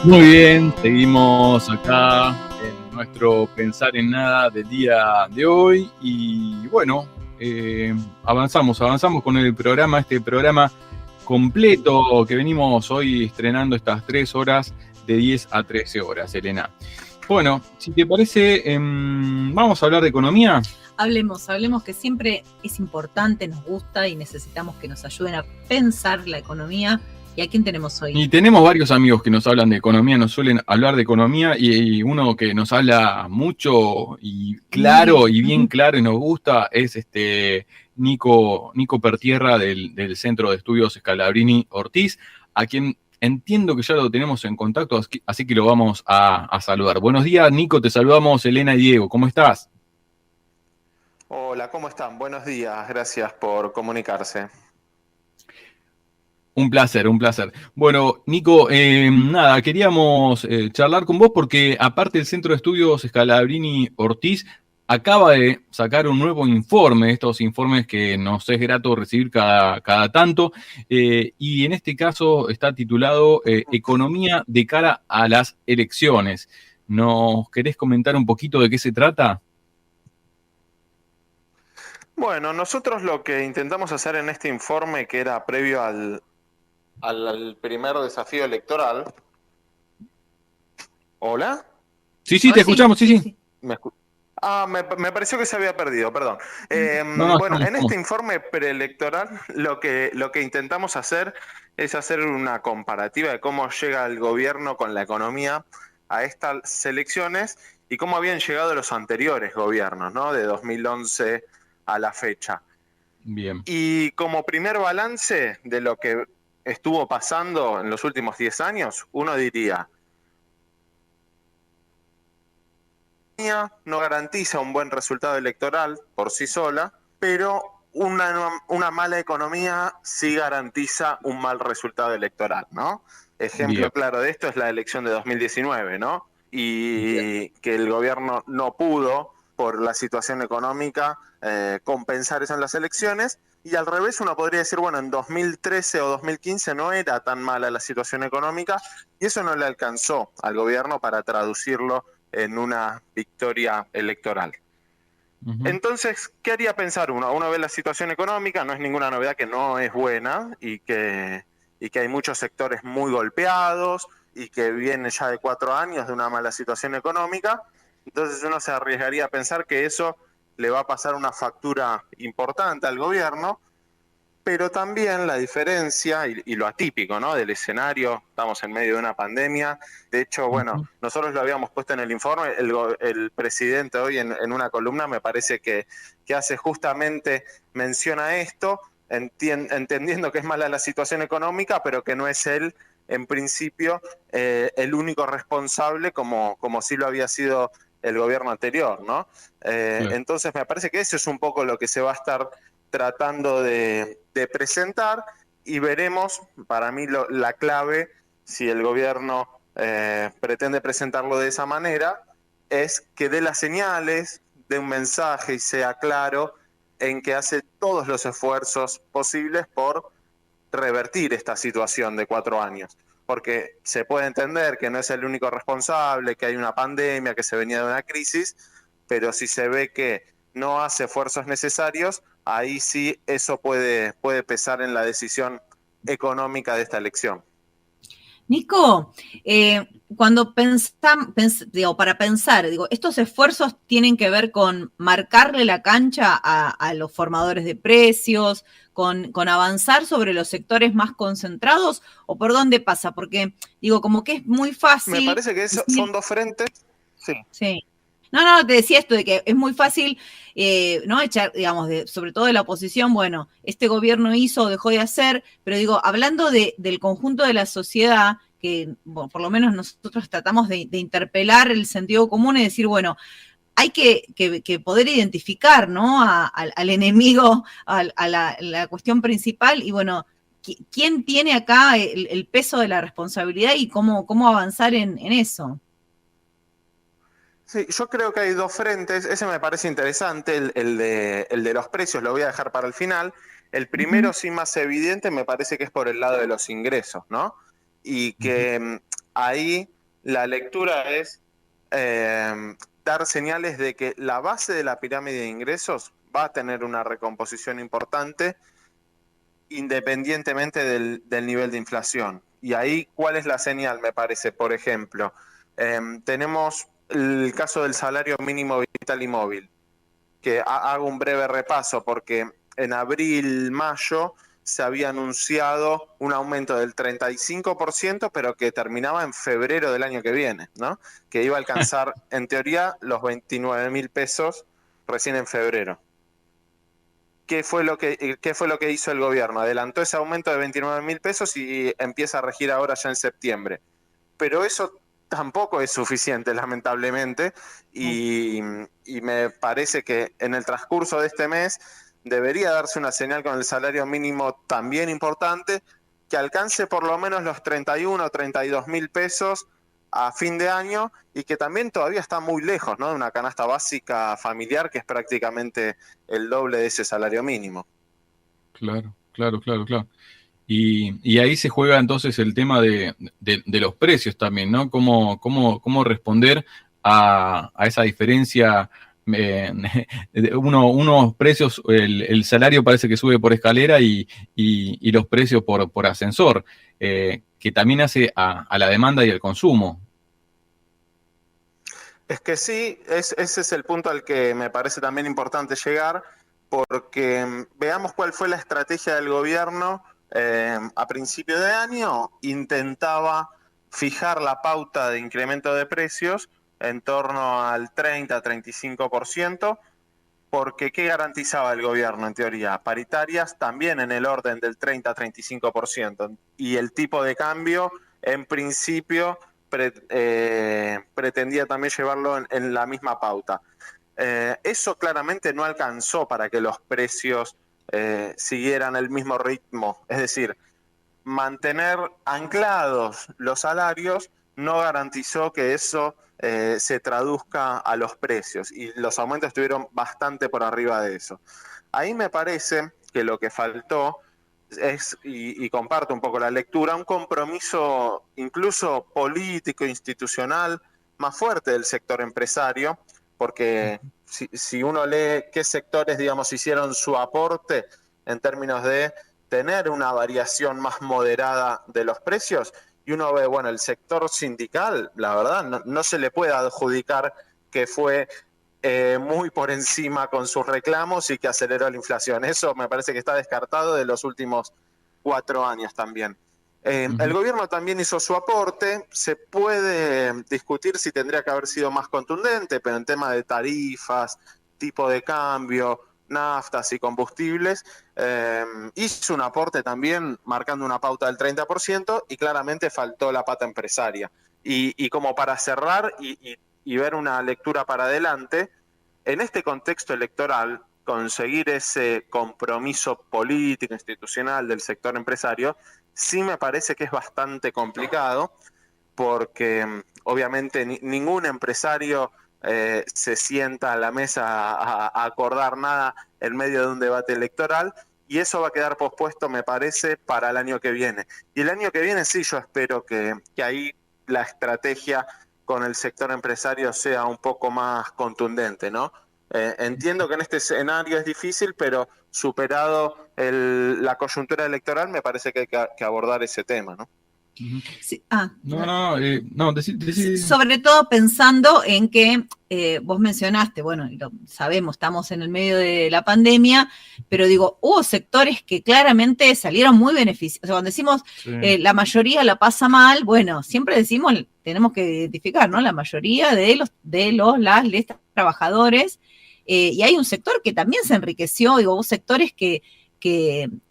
Muy bien, seguimos acá en nuestro Pensar en Nada del día de hoy y bueno, avanzamos con el programa, este programa completo que venimos hoy estrenando estas 3 horas de 10 a 13 horas, Elena. Bueno, si te parece, vamos a hablar de economía. Hablemos que siempre es importante, nos gusta y necesitamos que nos ayuden a pensar la economía. ¿Y a quién tenemos hoy? Y tenemos varios amigos que nos hablan de economía, nos suelen hablar de economía y uno que nos habla mucho y claro y bien claro y nos gusta es Nico Pertierra del Centro de Estudios Scalabrini Ortiz, a quien entiendo que ya lo tenemos en contacto, así que lo vamos a saludar. Buenos días, Nico, te saludamos Elena y Diego, ¿cómo estás? Hola, ¿cómo están? Buenos días, gracias por comunicarse. Un placer, un placer. Bueno, Nico, nada, queríamos charlar con vos porque aparte el Centro de Estudios Scalabrini Ortiz acaba de sacar un nuevo informe, estos informes que nos es grato recibir cada tanto, y en este caso está titulado Economía de cara a las elecciones. ¿Nos querés comentar un poquito de qué se trata? Bueno, nosotros lo que intentamos hacer en este informe, que era previo al primer desafío electoral. ¿Hola? Sí, te escuchamos, sí. Me pareció que se había perdido, perdón. Bueno, en este informe preelectoral lo que intentamos hacer es hacer una comparativa de cómo llega el gobierno con la economía a estas elecciones y cómo habían llegado los anteriores gobiernos, ¿no? De 2011 a la fecha. Bien. Y como primer balance de lo que estuvo pasando en los últimos 10 años, uno diría, no garantiza un buen resultado electoral por sí sola, pero una mala economía sí garantiza un mal resultado electoral, ¿no? Ejemplo Bien. claro de esto es la elección de 2019, ¿no? Y que el gobierno no pudo, por la situación económica, compensar eso en las elecciones. Y al revés, uno podría decir, bueno, en 2013 o 2015 no era tan mala la situación económica y eso no le alcanzó al gobierno para traducirlo en una victoria electoral. Entonces, ¿qué haría pensar uno? Uno ve la situación económica, no es ninguna novedad que no es buena y que hay muchos sectores muy golpeados y que viene ya de 4 años de una mala situación económica. Entonces uno se arriesgaría a pensar que eso le va a pasar una factura importante al gobierno, pero también la diferencia y lo atípico, ¿no? Del escenario, estamos en medio de una pandemia. De hecho, bueno, nosotros lo habíamos puesto en el informe, el presidente hoy en una columna me parece que hace justamente mención a esto, entendiendo que es mala la situación económica, pero que no es él, en principio, el único responsable como sí lo había sido el gobierno anterior, ¿no? Claro. Entonces me parece que eso es un poco lo que se va a estar tratando de presentar y veremos, para mí la clave, si el gobierno pretende presentarlo de esa manera, es que dé las señales, dé un mensaje y sea claro en que hace todos los esfuerzos posibles por revertir esta situación de 4 años. Porque se puede entender que no es el único responsable, que hay una pandemia, que se venía de una crisis, pero si se ve que no hace esfuerzos necesarios, ahí sí eso puede pesar en la decisión económica de esta elección. Nico, cuando para pensar, estos esfuerzos tienen que ver con marcarle la cancha a los formadores de precios, con avanzar sobre los sectores más concentrados, o por dónde pasa, porque como que es muy fácil. Me parece que son dos frentes. Sí. No, te decía esto de que es muy fácil, ¿no? Echar, sobre todo de la oposición, bueno, este gobierno hizo o dejó de hacer, pero hablando del conjunto de la sociedad, que bueno, por lo menos nosotros tratamos de interpelar el sentido común y decir, bueno, hay que poder identificar, ¿no? Al enemigo, a la cuestión principal, y bueno, ¿quién tiene acá el peso de la responsabilidad y cómo avanzar en eso? Sí, yo creo que hay dos frentes. Ese me parece interesante, el de los precios, lo voy a dejar para el final. El primero, sí, más evidente, me parece que es por el lado de los ingresos, ¿no? Y que ahí la lectura es dar señales de que la base de la pirámide de ingresos va a tener una recomposición importante independientemente del nivel de inflación. Y ahí, ¿cuál es la señal, me parece? Por ejemplo, tenemos el caso del salario mínimo vital y móvil, que hago un breve repaso porque en abril, mayo se había anunciado un aumento del 35%, pero que terminaba en febrero del año que viene, ¿no? Que iba a alcanzar, en teoría, los 29.000 pesos recién en febrero. ¿Qué fue lo que hizo el gobierno? Adelantó ese aumento de 29.000 pesos y empieza a regir ahora ya en septiembre. Pero eso tampoco es suficiente, lamentablemente, y me parece que en el transcurso de este mes debería darse una señal con el salario mínimo también importante, que alcance por lo menos los 31 o 32.000 pesos a fin de año, y que también todavía está muy lejos, ¿no?, de una canasta básica familiar que es prácticamente el doble de ese salario mínimo. Claro. Y ahí se juega entonces el tema de los precios también, ¿no? Cómo responder a esa diferencia. Unos precios, el salario parece que sube por escalera y los precios por ascensor, que también hace a la demanda y al consumo. Es que sí, ese es el punto al que me parece también importante llegar, porque veamos cuál fue la estrategia del gobierno. A principio de año intentaba fijar la pauta de incremento de precios en torno al 30-35%, porque ¿qué garantizaba el gobierno en teoría? Paritarias también en el orden del 30-35%, y el tipo de cambio en principio pretendía también llevarlo en la misma pauta. Eso claramente no alcanzó para que los precios siguieran el mismo ritmo. Es decir, mantener anclados los salarios no garantizó que eso se traduzca a los precios, y los aumentos estuvieron bastante por arriba de eso. Ahí me parece que lo que faltó es, y comparto un poco la lectura, un compromiso incluso político, institucional, más fuerte del sector empresario, porque si uno lee qué sectores, digamos, hicieron su aporte en términos de tener una variación más moderada de los precios, y uno ve, bueno, el sector sindical, la verdad, no se le puede adjudicar que fue muy por encima con sus reclamos y que aceleró la inflación. Eso me parece que está descartado de los últimos 4 años también. El gobierno también hizo su aporte. Se puede discutir si tendría que haber sido más contundente, pero en tema de tarifas, tipo de cambio, naftas y combustibles, hizo un aporte también marcando una pauta del 30%, y claramente faltó la pata empresaria. Y como para cerrar y ver una lectura para adelante, en este contexto electoral, conseguir ese compromiso político, institucional del sector empresario, sí me parece que es bastante complicado, porque obviamente ningún empresario se sienta a la mesa a acordar nada en medio de un debate electoral, y eso va a quedar pospuesto, me parece, para el año que viene. Y el año que viene sí, yo espero que ahí la estrategia con el sector empresario sea un poco más contundente, ¿no? Entiendo que en este escenario es difícil, pero superado la coyuntura electoral, me parece que hay que abordar ese tema, ¿no? Sí. Decí. Sobre todo pensando en que vos mencionaste, bueno, y lo sabemos, estamos en el medio de la pandemia, pero digo, hubo sectores que claramente salieron muy beneficiados. O sea, cuando decimos la mayoría la pasa mal, bueno, siempre decimos, tenemos que identificar, ¿no? La mayoría de les trabajadores, y hay un sector que también se enriqueció, digo, hubo sectores que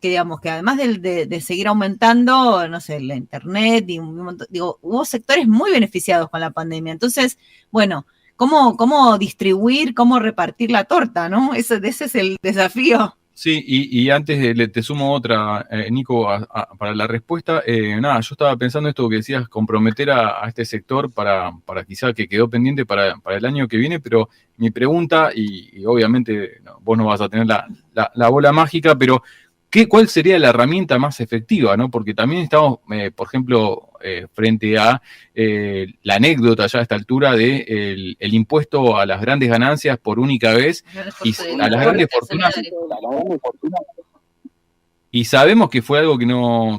digamos, que además de seguir aumentando, no sé, la internet, digo, hubo sectores muy beneficiados con la pandemia. Entonces, bueno, ¿cómo distribuir, cómo repartir la torta, ¿no? Ese es el desafío. Sí, y antes te sumo otra, Nico, para la respuesta. Yo estaba pensando esto que decías, comprometer a este sector para quizá que quedó pendiente para el año que viene, pero mi pregunta, y obviamente vos no vas a tener la bola mágica, pero ¿Cuál sería la herramienta más efectiva, ¿no? Porque también estamos, por ejemplo, frente a la anécdota ya a esta altura de el impuesto a las grandes ganancias por única vez y a las grandes fortunas. Y sabemos que fue algo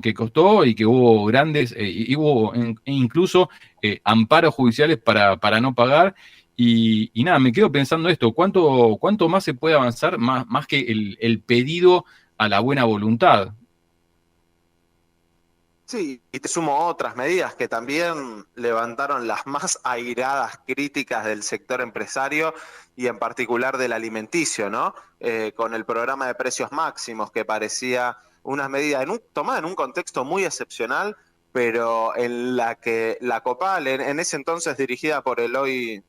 que costó y que hubo grandes, y hubo incluso amparos judiciales para no pagar. Y nada, me quedo pensando esto, ¿cuánto más se puede avanzar, más que el pedido a la buena voluntad? Sí, y te sumo otras medidas que también levantaron las más airadas críticas del sector empresario y en particular del alimenticio, ¿no? Con el programa de precios máximos, que parecía una medida tomada en un contexto muy excepcional, pero en la que la Copal, en ese entonces dirigida por el hoy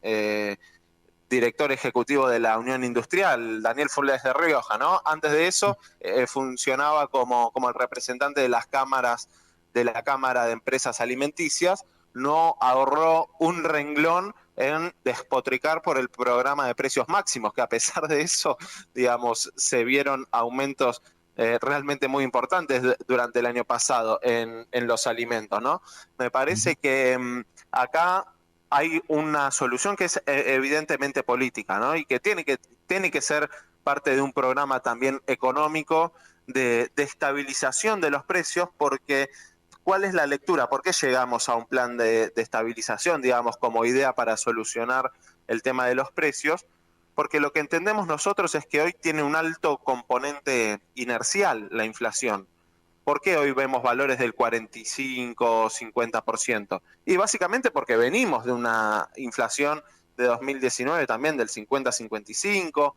director ejecutivo de la Unión Industrial, Daniel Funes de Rioja, ¿no? Antes de eso funcionaba como el representante de las cámaras, de la Cámara de Empresas Alimenticias, no ahorró un renglón en despotricar por el programa de precios máximos, que a pesar de eso, digamos, se vieron aumentos realmente muy importantes durante el año pasado en los alimentos, ¿no? Me parece que acá hay una solución que es evidentemente política, ¿no? Y que tiene que ser parte de un programa también económico de estabilización de los precios, porque ¿cuál es la lectura? ¿Por qué llegamos a un plan de estabilización, digamos, como idea para solucionar el tema de los precios? Porque lo que entendemos nosotros es que hoy tiene un alto componente inercial la inflación. ¿Por qué hoy vemos valores del 45 o 50%? Y básicamente porque venimos de una inflación de 2019 también del 50-55.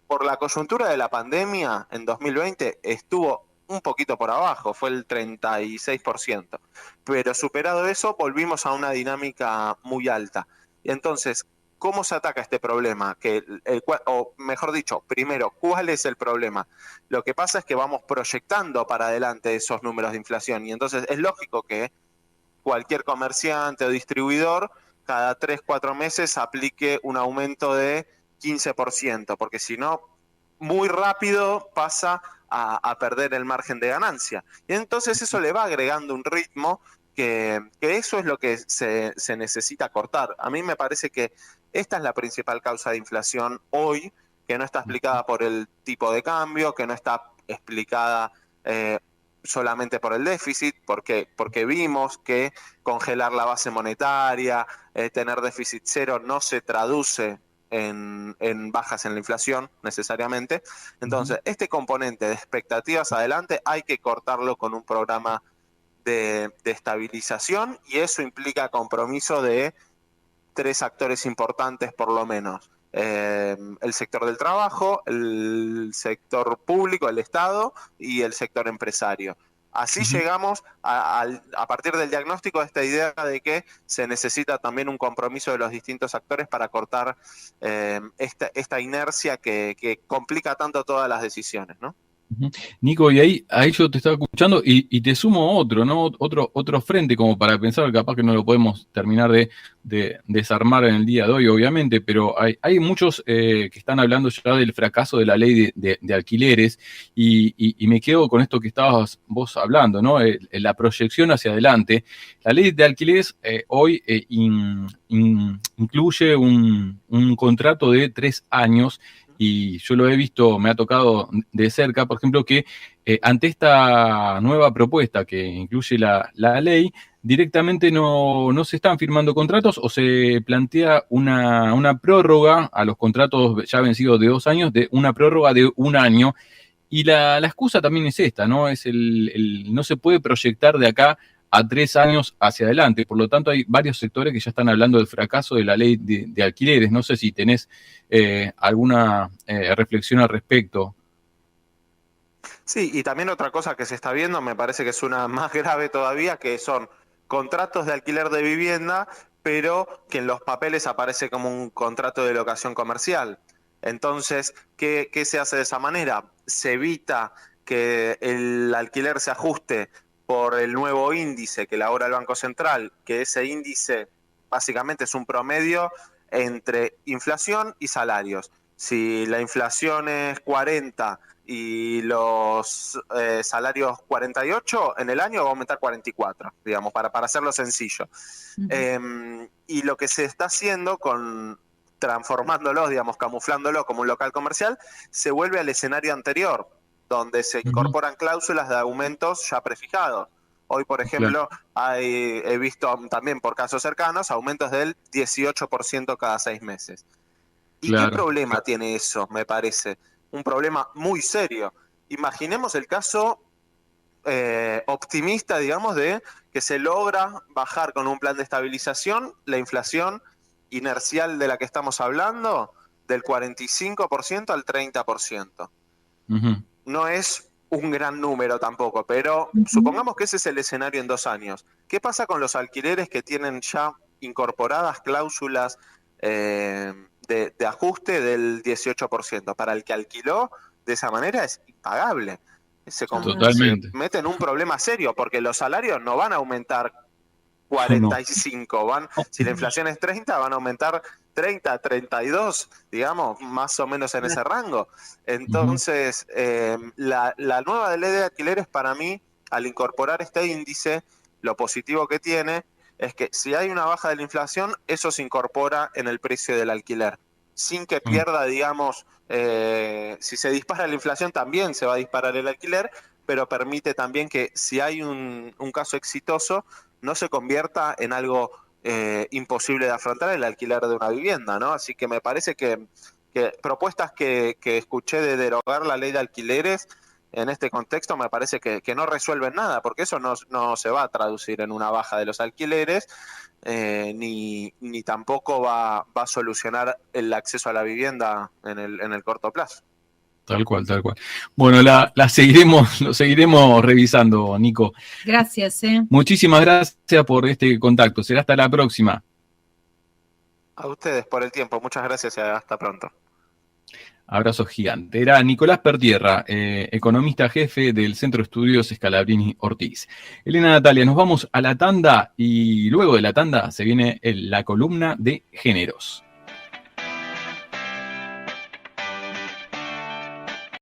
Por la coyuntura de la pandemia en 2020 estuvo un poquito por abajo, fue el 36%. Pero superado eso, volvimos a una dinámica muy alta. Y entonces, ¿cómo se ataca este problema? O mejor dicho, primero, ¿cuál es el problema? Lo que pasa es que vamos proyectando para adelante esos números de inflación y entonces es lógico que cualquier comerciante o distribuidor cada 3 o 4 meses aplique un aumento de 15%, porque si no, muy rápido pasa a perder el margen de ganancia. Y entonces eso le va agregando un ritmo que eso es lo que se necesita cortar. A mí me parece que esta es la principal causa de inflación hoy, que no está explicada por el tipo de cambio, que no está explicada solamente por el déficit, porque vimos que congelar la base monetaria, tener déficit cero no se traduce en bajas en la inflación necesariamente. Entonces, este componente de expectativas adelante hay que cortarlo con un programa de estabilización y eso implica compromiso de 3 actores importantes por lo menos. El sector del trabajo, el sector público, el Estado y el sector empresario. Así llegamos a partir del diagnóstico a esta idea de que se necesita también un compromiso de los distintos actores para cortar esta inercia que complica tanto todas las decisiones, ¿no? Nico, y ahí yo te estaba escuchando y te sumo otro, ¿no? Otro frente como para pensar, capaz que no lo podemos terminar de desarmar en el día de hoy, obviamente, pero hay muchos que están hablando ya del fracaso de la ley de alquileres y me quedo con esto que estabas vos hablando, ¿no? La proyección hacia adelante. La ley de alquileres hoy incluye un contrato de 3 años. Y yo lo he visto, me ha tocado de cerca, por ejemplo, que ante esta nueva propuesta que incluye la ley, directamente no se están firmando contratos o se plantea una prórroga a los contratos ya vencidos de 2 años, de una prórroga de 1 año. Y la excusa también es esta, ¿no? Es no se puede proyectar de acá a 3 años hacia adelante. Por lo tanto, hay varios sectores que ya están hablando del fracaso de la ley de alquileres. No sé si tenés alguna reflexión al respecto. Sí, y también otra cosa que se está viendo, me parece que es una más grave todavía, que son contratos de alquiler de vivienda, pero que en los papeles aparece como un contrato de locación comercial. Entonces, ¿qué se hace de esa manera? Se evita que el alquiler se ajuste por el nuevo índice que elabora el Banco Central, que ese índice básicamente es un promedio entre inflación y salarios. Si la inflación es 40 y los salarios 48, en el año va a aumentar 44, digamos, para hacerlo sencillo. Y lo que se está haciendo transformándolo, digamos, camuflándolo como un local comercial, se vuelve al escenario anterior, donde se incorporan cláusulas de aumentos ya prefijados. Hoy, por ejemplo, he visto también por casos cercanos aumentos del 18% cada 6 meses. ¿Y qué problema tiene eso, me parece? Un problema muy serio. Imaginemos el caso optimista, digamos, de que se logra bajar con un plan de estabilización la inflación inercial de la que estamos hablando del 45% al 30%. No es un gran número tampoco, pero supongamos que ese es el escenario en 2 años. ¿Qué pasa con los alquileres que tienen ya incorporadas cláusulas de ajuste del 18%? Para el que alquiló de esa manera es impagable. Se mete en un problema serio porque los salarios no van a aumentar 45, si la inflación es 30, van a aumentar 30, 32, digamos, más o menos en ese rango. Entonces, la nueva ley de alquileres, para mí, al incorporar este índice, lo positivo que tiene es que si hay una baja de la inflación, eso se incorpora en el precio del alquiler, sin que pierda, digamos, si se dispara la inflación también se va a disparar el alquiler, pero permite también que si hay un caso exitoso, no se convierta en algo imposible de afrontar el alquiler de una vivienda, ¿no? Así que me parece que propuestas que escuché de derogar la ley de alquileres en este contexto me parece que no resuelven nada, porque eso no se va a traducir en una baja de los alquileres, ni tampoco va a solucionar el acceso a la vivienda en el corto plazo. Tal cual, tal cual. Bueno, lo seguiremos revisando, Nico. Gracias. Muchísimas gracias por este contacto. Será hasta la próxima. A ustedes por el tiempo. Muchas gracias y hasta pronto. Abrazo gigante. Era Nicolás Pertierra, economista jefe del Centro de Estudios Scalabrini Ortiz. Elena, Natalia, nos vamos a la tanda y luego de la tanda se viene la columna de géneros.